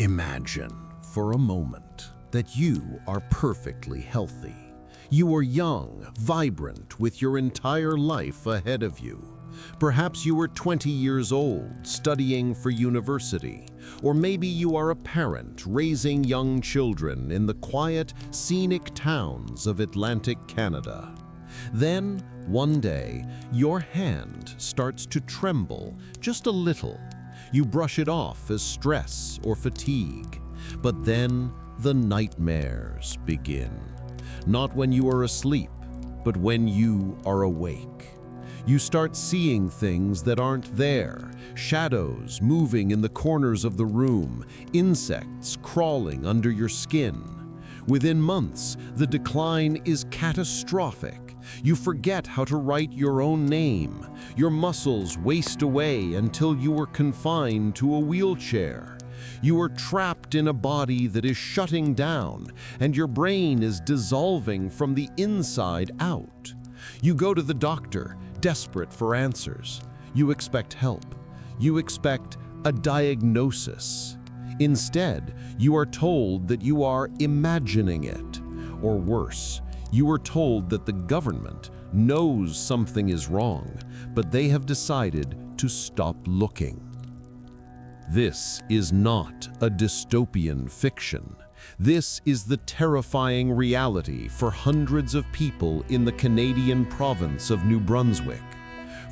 Imagine for a moment that you are perfectly healthy. You are young, vibrant, with your entire life ahead of you. Perhaps you are 20 years old, studying for university. Or maybe you are a parent raising young children in the quiet, scenic towns of Atlantic Canada. Then, one day, your hand starts to tremble just a little. You brush it off as stress or fatigue. But then, the nightmares begin. Not when you are asleep, but when you are awake. You start seeing things that aren't there, shadows moving in the corners of the room, insects crawling under your skin. Within months, the decline is catastrophic. You forget how to write your own name. Your muscles waste away until you are confined to a wheelchair. You are trapped in a body that is shutting down, and your brain is dissolving from the inside out. You go to the doctor, desperate for answers. You expect help. You expect a diagnosis. Instead, you are told that you are imagining it. Or worse, you are told that the government knows something is wrong, but they have decided to stop looking. This is not a dystopian fiction. This is the terrifying reality for hundreds of people in the Canadian province of New Brunswick.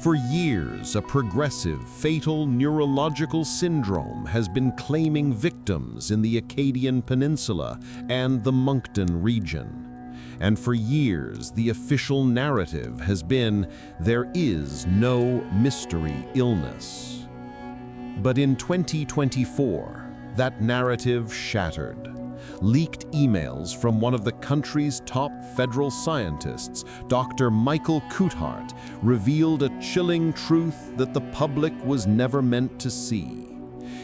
For years, a progressive, fatal neurological syndrome has been claiming victims in the Acadian Peninsula and the Moncton region. And for years, the official narrative has been, there is no mystery illness. But in 2024, that narrative shattered. Leaked emails from one of the country's top federal scientists, Dr. Michael Coulthart, revealed a chilling truth that the public was never meant to see.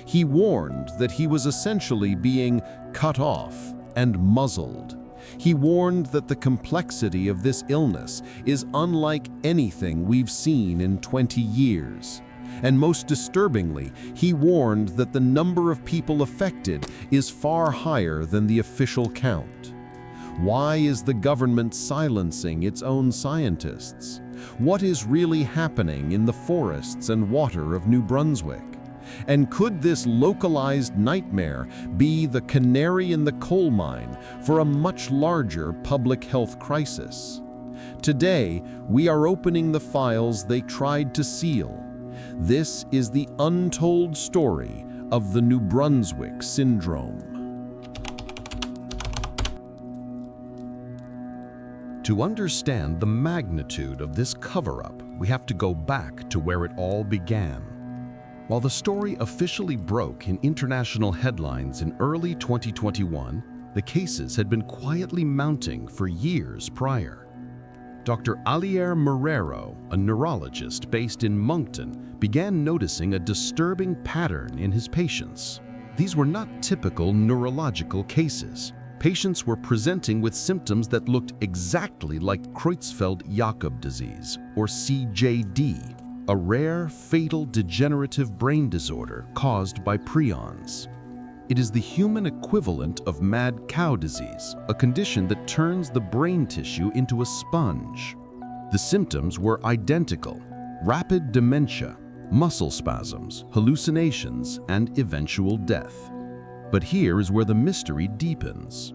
He warned that he was essentially being cut off and muzzled. He warned that the complexity of this illness is unlike anything we've seen in 20 years. And most disturbingly, he warned that the number of people affected is far higher than the official count. Why is the government silencing its own scientists? What is really happening in the forests and water of New Brunswick? And could this localized nightmare be the canary in the coal mine for a much larger public health crisis? Today, we are opening the files they tried to seal. This is the untold story of the New Brunswick Syndrome. To understand the magnitude of this cover-up, we have to go back to where it all began. While the story officially broke in international headlines in early 2021, the cases had been quietly mounting for years prior. Dr. Alier Marrero, a neurologist based in Moncton, began noticing a disturbing pattern in his patients. These were not typical neurological cases. Patients were presenting with symptoms that looked exactly like Creutzfeldt-Jakob disease, or CJD, a rare, fatal degenerative brain disorder caused by prions. It is the human equivalent of mad cow disease, a condition that turns the brain tissue into a sponge. The symptoms were identical: rapid dementia, muscle spasms, hallucinations, and eventual death. But here is where the mystery deepens.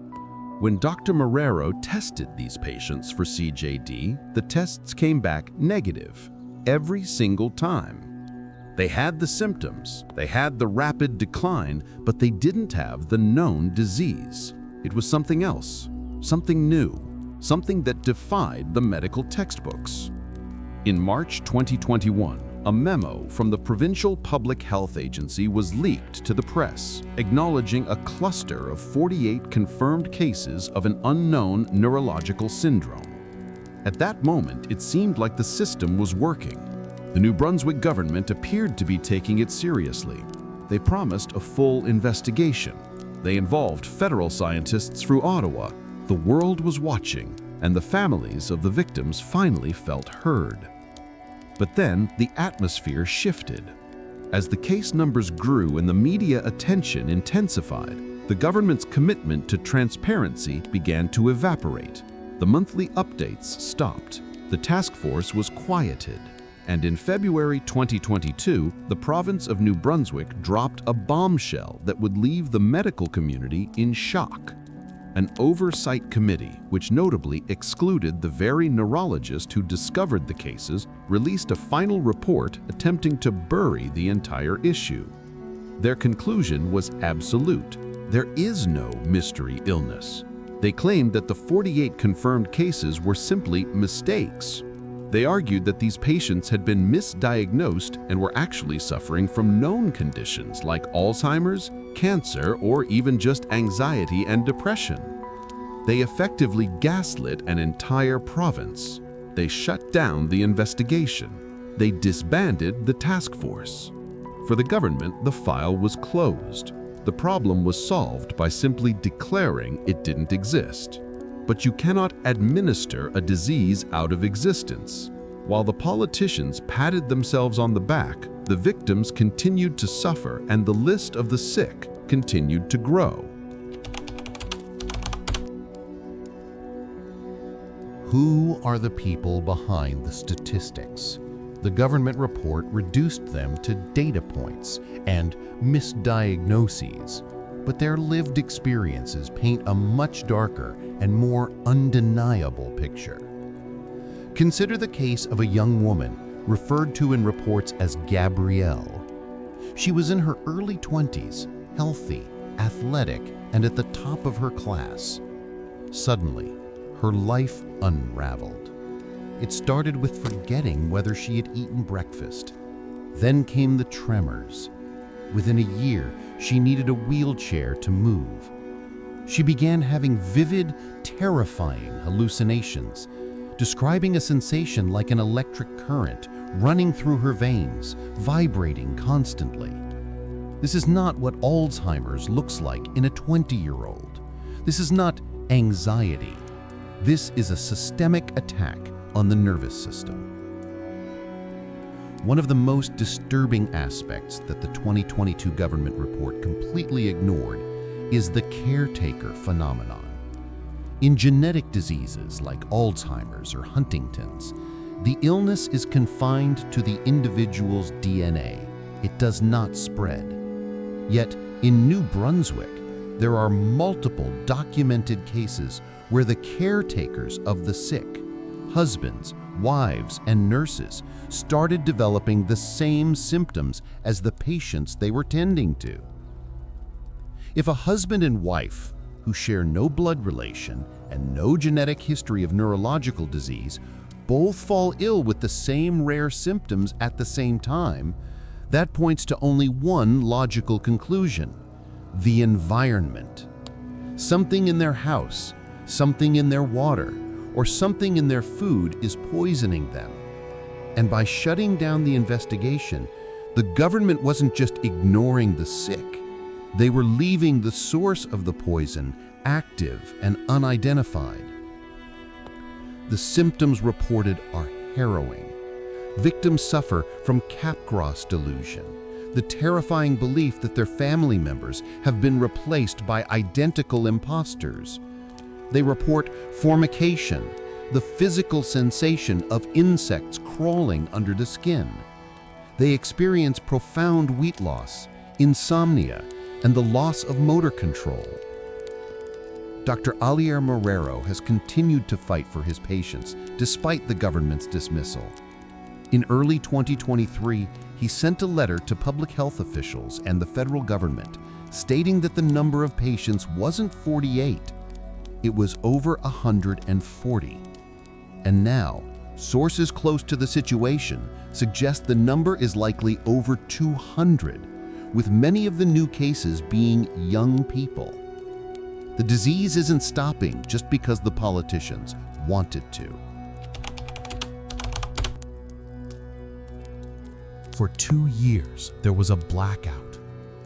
When Dr. Marrero tested these patients for CJD, the tests came back negative every single time. They had the symptoms, they had the rapid decline, but they didn't have the known disease. It was something else, something new, something that defied the medical textbooks. In March 2021, a memo from the Provincial Public Health Agency was leaked to the press, acknowledging a cluster of 48 confirmed cases of an unknown neurological syndrome. At that moment, it seemed like the system was working. The New Brunswick government appeared to be taking it seriously. They promised a full investigation. They involved federal scientists through Ottawa. The world was watching, and the families of the victims finally felt heard. But then the atmosphere shifted. As the case numbers grew and the media attention intensified, the government's commitment to transparency began to evaporate. The monthly updates stopped. The task force was quieted. And in February 2022, the province of New Brunswick dropped a bombshell that would leave the medical community in shock. An oversight committee, which notably excluded the very neurologist who discovered the cases, released a final report attempting to bury the entire issue. Their conclusion was absolute. There is no mystery illness. They claimed that the 48 confirmed cases were simply mistakes. They argued that these patients had been misdiagnosed and were actually suffering from known conditions like Alzheimer's, cancer, or even just anxiety and depression. They effectively gaslit an entire province. They shut down the investigation. They disbanded the task force. For the government, the file was closed. The problem was solved by simply declaring it didn't exist. But you cannot administer a disease out of existence. While the politicians patted themselves on the back, the victims continued to suffer and the list of the sick continued to grow. Who are the people behind the statistics? The government report reduced them to data points and misdiagnoses, but their lived experiences paint a much darker and more undeniable picture. Consider the case of a young woman referred to in reports as Gabrielle. She was in her early 20s, healthy, athletic, and at the top of her class. Suddenly, her life unraveled. It started with forgetting whether she had eaten breakfast. Then came the tremors. Within a year, she needed a wheelchair to move. She began having vivid, terrifying hallucinations, describing a sensation like an electric current running through her veins, vibrating constantly. This is not what Alzheimer's looks like in a 20-year-old. This is not anxiety. This is a systemic attack on the nervous system. One of the most disturbing aspects that the 2022 government report completely ignored is the caretaker phenomenon. In genetic diseases like Alzheimer's or Huntington's, the illness is confined to the individual's DNA. It does not spread. Yet, in New Brunswick, there are multiple documented cases where the caretakers of the sick, husbands, wives, and nurses, started developing the same symptoms as the patients they were tending to. If a husband and wife who share no blood relation and no genetic history of neurological disease both fall ill with the same rare symptoms at the same time, that points to only one logical conclusion: the environment. Something in their house, something in their water, or something in their food is poisoning them. And by shutting down the investigation, the government wasn't just ignoring the sick. They were leaving the source of the poison active and unidentified. The symptoms reported are harrowing. Victims suffer from Capgras delusion, the terrifying belief that their family members have been replaced by identical imposters. They report formication, the physical sensation of insects crawling under the skin. They experience profound weight loss, insomnia, and the loss of motor control. Dr. Alier Marrero has continued to fight for his patients despite the government's dismissal. In early 2023, he sent a letter to public health officials and the federal government stating that the number of patients wasn't 48, it was over 140. And now, sources close to the situation suggest the number is likely over 200, with many of the new cases being young people. The disease isn't stopping just because the politicians want it to. For 2 years, there was a blackout.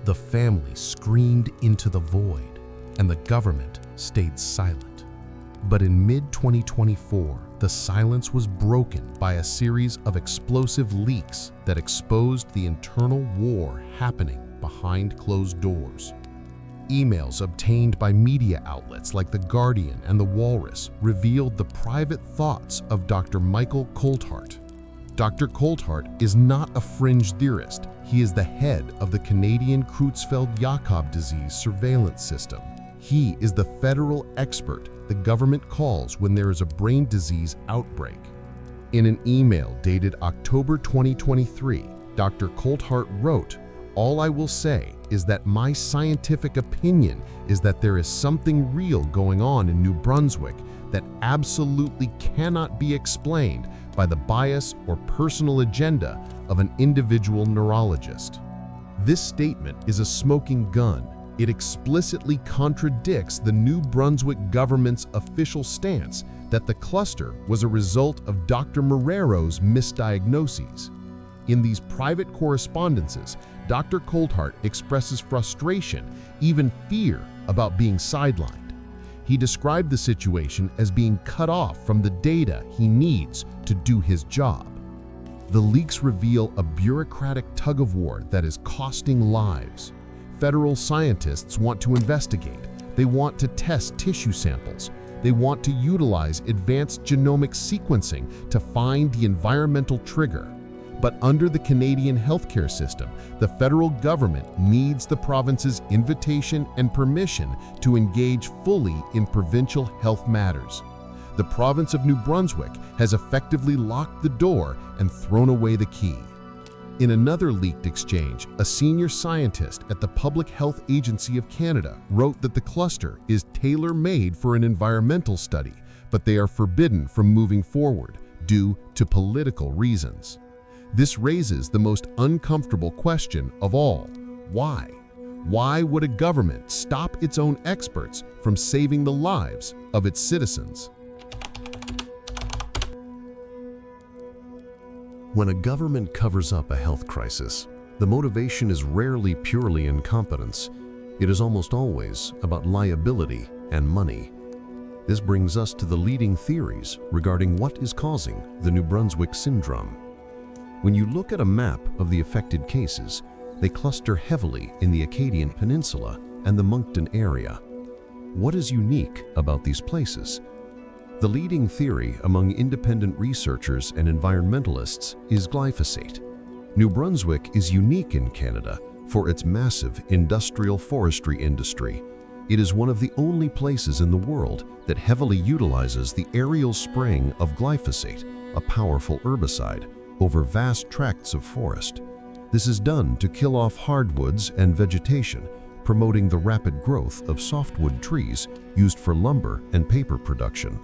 The family screamed into the void, and the government stayed silent. But in mid-2024, the silence was broken by a series of explosive leaks that exposed the internal war happening behind closed doors. Emails obtained by media outlets like The Guardian and The Walrus revealed the private thoughts of Dr. Michael Coulthart. Dr. Coulthart is not a fringe theorist. He is the head of the Canadian Creutzfeldt-Jakob disease surveillance system. He is the federal expert the government calls when there is a brain disease outbreak. In an email dated October 2023, Dr. Coulthart wrote, "All I will say is that my scientific opinion is that there is something real going on in New Brunswick that absolutely cannot be explained by the bias or personal agenda of an individual neurologist." This statement is a smoking gun. It explicitly contradicts the New Brunswick government's official stance that the cluster was a result of Dr. Morero's misdiagnoses. In these private correspondences, Dr. Coulthart expresses frustration, even fear, about being sidelined. He described the situation as being cut off from the data he needs to do his job. The leaks reveal a bureaucratic tug-of-war that is costing lives. Federal scientists want to investigate. They want to test tissue samples. They want to utilize advanced genomic sequencing to find the environmental trigger. But under the Canadian healthcare system, the federal government needs the province's invitation and permission to engage fully in provincial health matters. The province of New Brunswick has effectively locked the door and thrown away the key. In another leaked exchange, a senior scientist at the Public Health Agency of Canada wrote that the cluster is tailor-made for an environmental study, but they are forbidden from moving forward due to political reasons. This raises the most uncomfortable question of all: why? Why would a government stop its own experts from saving the lives of its citizens? When a government covers up a health crisis, the motivation is rarely purely incompetence. It is almost always about liability and money. This brings us to the leading theories regarding what is causing the New Brunswick Syndrome. When you look at a map of the affected cases, they cluster heavily in the Acadian Peninsula and the Moncton area. What is unique about these places? The leading theory among independent researchers and environmentalists is glyphosate. New Brunswick is unique in Canada for its massive industrial forestry industry. It is one of the only places in the world that heavily utilizes the aerial spraying of glyphosate, a powerful herbicide, over vast tracts of forest. This is done to kill off hardwoods and vegetation, promoting the rapid growth of softwood trees used for lumber and paper production.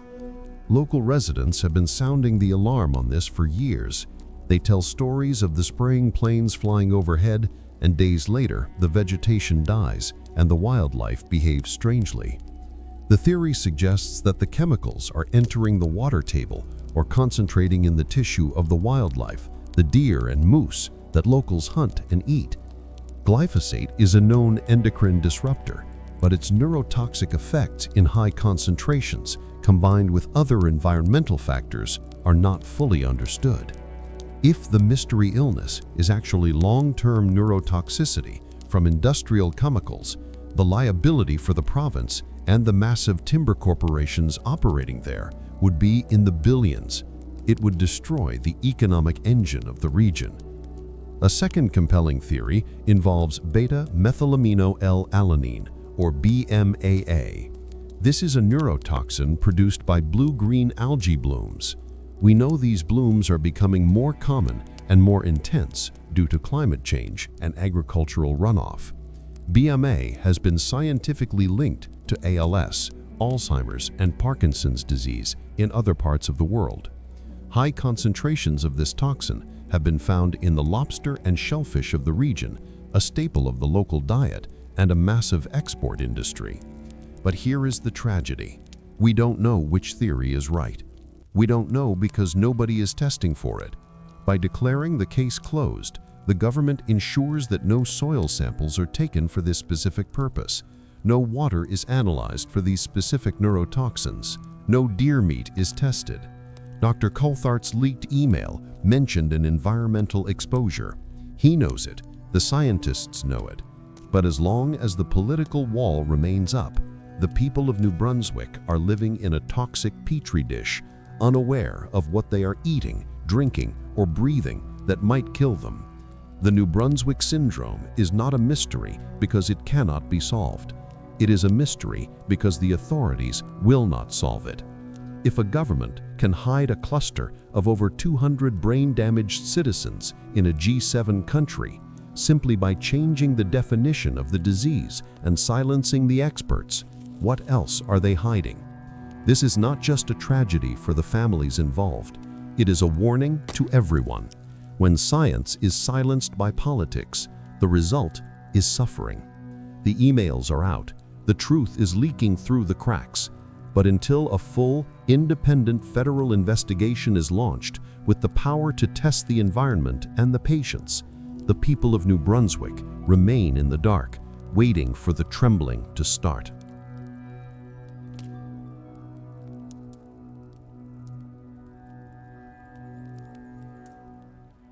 Local residents have been sounding the alarm on this for years. They tell stories of the spraying planes flying overhead, and days later, the vegetation dies and the wildlife behaves strangely. The theory suggests that the chemicals are entering the water table or concentrating in the tissue of the wildlife, the deer and moose that locals hunt and eat. Glyphosate is a known endocrine disruptor, but its neurotoxic effects in high concentrations, combined with other environmental factors, are not fully understood. If the mystery illness is actually long-term neurotoxicity from industrial chemicals, the liability for the province and the massive timber corporations operating there would be in the billions. It would destroy the economic engine of the region. A second compelling theory involves beta-methylamino L-alanine, or BMAA. This is a neurotoxin produced by blue-green algae blooms. We know these blooms are becoming more common and more intense due to climate change and agricultural runoff. BMA has been scientifically linked to ALS, Alzheimer's, and Parkinson's disease in other parts of the world. High concentrations of this toxin have been found in the lobster and shellfish of the region, a staple of the local diet and a massive export industry. But here is the tragedy. We don't know which theory is right. We don't know because nobody is testing for it. By declaring the case closed, the government ensures that no soil samples are taken for this specific purpose. No water is analyzed for these specific neurotoxins. No deer meat is tested. Dr. Coulthardt's leaked email mentioned an environmental exposure. He knows it, the scientists know it. But as long as the political wall remains up, the people of New Brunswick are living in a toxic petri dish, unaware of what they are eating, drinking, or breathing that might kill them. The New Brunswick Syndrome is not a mystery because it cannot be solved. It is a mystery because the authorities will not solve it. If a government can hide a cluster of over 200 brain-damaged citizens in a G7 country simply by changing the definition of the disease and silencing the experts, what else are they hiding? This is not just a tragedy for the families involved. It is a warning to everyone. When science is silenced by politics, the result is suffering. The emails are out. The truth is leaking through the cracks. But until a full, independent federal investigation is launched with the power to test the environment and the patients, the people of New Brunswick remain in the dark, waiting for the trembling to start.